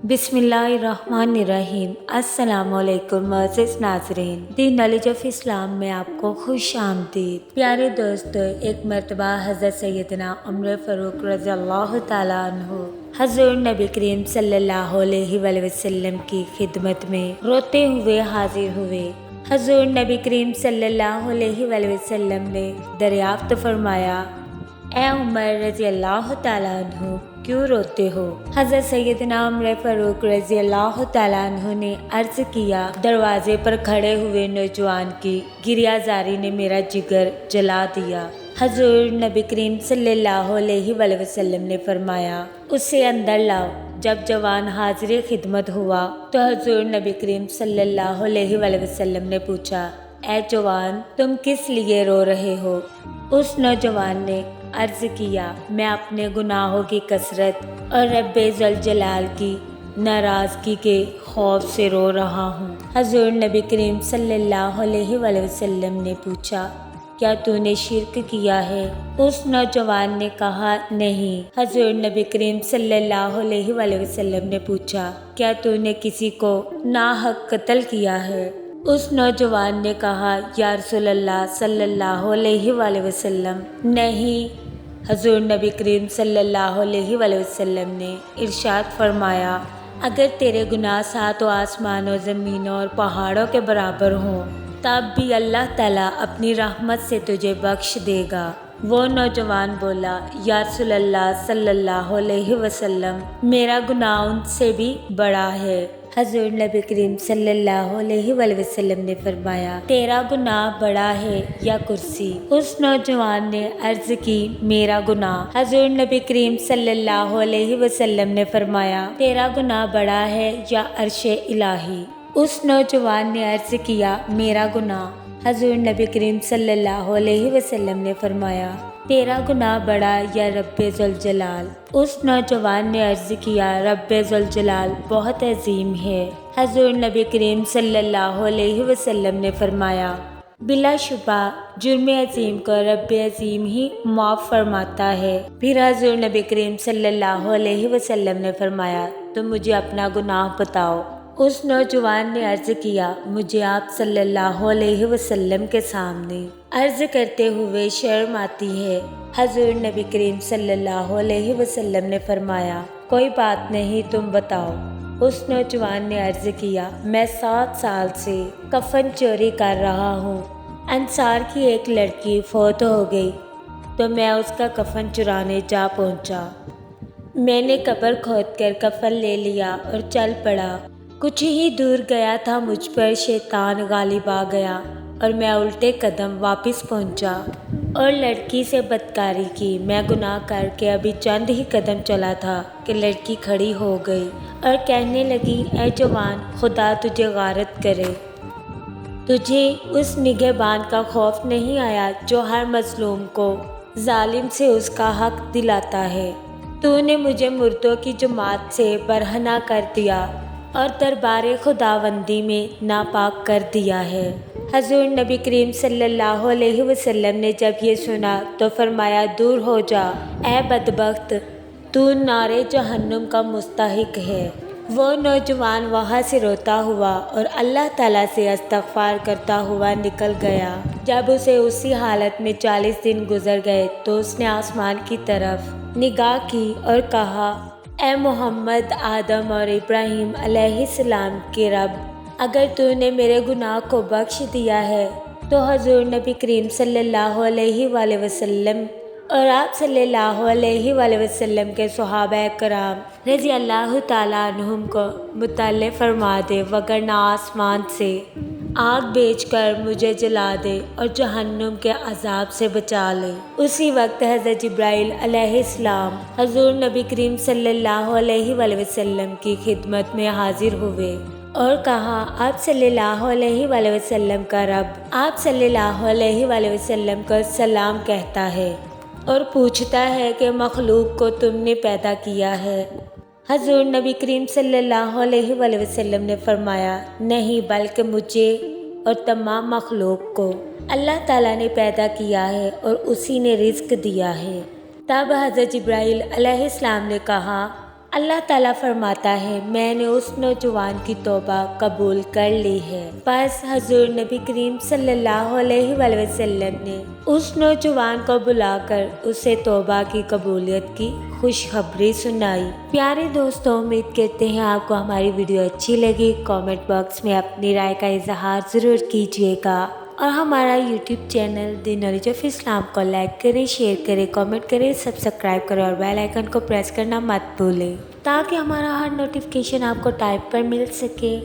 بسم اللہ الرحمن الرحیم۔ السلام علیکم معزز ناظرین، دی نالج آف اسلام میں آپ کو خوش آمدید۔ پیارے دوستو، ایک مرتبہ حضرت سیدنا عمر فاروق رضی اللہ تعالیٰ عنہ حضور نبی کریم صلی اللہ علیہ وآلہ وسلم کی خدمت میں روتے ہوئے حاضر ہوئے۔ حضور نبی کریم صلی اللہ علیہ وآلہ وسلم نے دریافت فرمایا، اے عمر رضی اللہ تعالیٰ عنہ، کیوں روتے ہو؟ حضرت سیدنا عمر فاروق رضی اللہ تعالیٰ عنہ نے عرض کیا، دروازے پر کھڑے ہوئے نوجوان کی گریہ زاری نے میرا جگر جلا دیا۔ حضور نبی کریم صلی اللہ علیہ وآلہ وسلم نے فرمایا، اسے اندر لاؤ۔ جب جوان حاضر خدمت ہوا تو حضور نبی کریم صلی اللہ علیہ وآلہ وسلم نے پوچھا، اے جوان، تم کس لیے رو رہے ہو؟ اس نوجوان نے عرض کیا، میں اپنے گناہوں کی کثرت اور رب ذوالجلال کی ناراضگی کے خوف سے رو رہا ہوں۔ حضور نبی کریم صلی اللہ علیہ وآلہ وسلم نے پوچھا، کیا تو نے شرک کیا ہے؟ اس نوجوان نے کہا، نہیں۔ حضور نبی کریم صلی اللہ علیہ وآلہ وسلم نے پوچھا، کیا تو نے کسی کو ناحق قتل کیا ہے؟ اس نوجوان نے کہا، یا رسول اللہ صلی اللہ علیہ وآلہ وسلم، نہیں۔ حضور نبی کریم صلی اللہ علیہ وآلہ وسلم نے ارشاد فرمایا، اگر تیرے گناہ 7 آسمان و زمینوں اور پہاڑوں کے برابر ہوں تب بھی اللہ تعالیٰ اپنی رحمت سے تجھے بخش دے گا۔ وہ نوجوان بولا، یا رسول اللہ صلی اللہ علیہ وسلم، میرا گناہ ان سے بھی بڑا ہے۔ حضور نبی کریم صلی اللہ علیہ وآلہ وسلم نے فرمایا، تیرا گناہ بڑا ہے یا کرسی؟ اس نوجوان نے عرض کی، میرا گناہ۔ حضور نبی کریم صلی اللہ علیہ وسلم نے فرمایا، تیرا گناہ بڑا ہے یا عرش الہی؟ اس نوجوان نے عرض کیا، میرا گناہ۔ حضور نبی کریم صلی اللہ علیہ وسلم نے فرمایا، تیرا گناہ بڑا یا رب ذوالجلال؟ اس نوجوان نے عرض کیا، رب ذوالجلال بہت عظیم ہے۔ حضور نبی کریم صلی اللہ علیہ وسلم نے فرمایا، بلا شبہ جرم عظیم کو رب عظیم ہی معاف فرماتا ہے۔ پھر حضور نبی کریم صلی اللہ علیہ وسلم نے فرمایا، تم مجھے اپنا گناہ بتاؤ۔ اس نوجوان نے عرض کیا، مجھے آپ صلی اللہ علیہ وسلم کے سامنے عرض کرتے ہوئے شرم آتی ہے۔ حضور نبی کریم صلی اللہ علیہ وسلم نے فرمایا، کوئی بات نہیں، تم بتاؤ۔ اس نوجوان نے عرض کیا، میں 7 سال سے کفن چوری کر رہا ہوں۔ انصار کی ایک لڑکی فوت ہو گئی تو میں اس کا کفن چرانے جا پہنچا۔ میں نے قبر کھود کر کفن لے لیا اور چل پڑا۔ کچھ ہی دور گیا تھا مجھ پر شیطان غالب آ گیا اور میں الٹے قدم واپس پہنچا اور لڑکی سے بدکاری کی۔ میں گناہ کر کے ابھی چند ہی قدم چلا تھا کہ لڑکی کھڑی ہو گئی اور کہنے لگی، اے جوان، خدا تجھے غارت کرے، تجھے اس نگہبان کا خوف نہیں آیا جو ہر مظلوم کو ظالم سے اس کا حق دلاتا ہے؟ تو نے مجھے مردوں کی جماعت سے برہنہ کر دیا اور دربار خداوندی میں ناپاک کر دیا ہے۔ حضور نبی کریم صلی اللہ علیہ وسلم نے جب یہ سنا تو فرمایا، دور ہو جا، اے بدبخت، تو نار جہنم کا مستحق ہے۔ وہ نوجوان وہاں سے روتا ہوا اور اللہ تعالیٰ سے استغفار کرتا ہوا نکل گیا۔ جب اسے اسی حالت میں 40 دن گزر گئے تو اس نے آسمان کی طرف نگاہ کی اور کہا، اے محمد، آدم اور ابراہیم علیہ السلام کے رب، اگر تو نے میرے گناہ کو بخش دیا ہے تو حضور نبی کریم صلی اللہ علیہ وآلہ وسلم اور آپ صلی اللہ علیہ وآلہ وسلم کے صحابہ کرام رضی اللہ تعالیٰ عنہم کو مطلع فرما دے، وگرنہ آسمان سے آگ بھیج کر مجھے جلا دے اور جہنم کے عذاب سے بچا لے۔ اسی وقت حضرت جبرائیل علیہ السلام حضور نبی کریم صلی اللہ علیہ وآلہ وسلم کی خدمت میں حاضر ہوئے اور کہا، آپ صلی اللہ علیہ وآلہ وسلم کا رب آپ صلی اللہ علیہ وآلہ وسلم کو سلام کہتا ہے اور پوچھتا ہے کہ مخلوق کو تم نے پیدا کیا ہے؟ حضور نبی کریم صلی اللہ علیہ وآلہ وسلم نے فرمایا، نہیں، بلکہ مجھے اور تمام مخلوق کو اللہ تعالیٰ نے پیدا کیا ہے اور اسی نے رزق دیا ہے۔ تب حضرت جبرائیل علیہ السلام نے کہا، اللہ تعالیٰ فرماتا ہے میں نے اس نوجوان کی توبہ قبول کر لی ہے۔ بس حضور نبی کریم صلی اللہ علیہ وآلہ وسلم نے اس نوجوان کو بلا کر اسے توبہ کی قبولیت کی خوشخبری سنائی۔ پیارے دوستوں، امید کرتے ہیں آپ کو ہماری ویڈیو اچھی لگی۔ کامنٹ باکس میں اپنی رائے کا اظہار ضرور کیجیے گا اور ہمارا YouTube channel the knowledge of Islam کو لائک کریں، شیئر کریں، کامنٹ کریں، سبسکرائب کریں اور بیل آئیکن کو پریس کرنا مت بھولیں تاکہ ہمارا ہر نوٹیفیکیشن آپ کو ٹائم پر مل سکے۔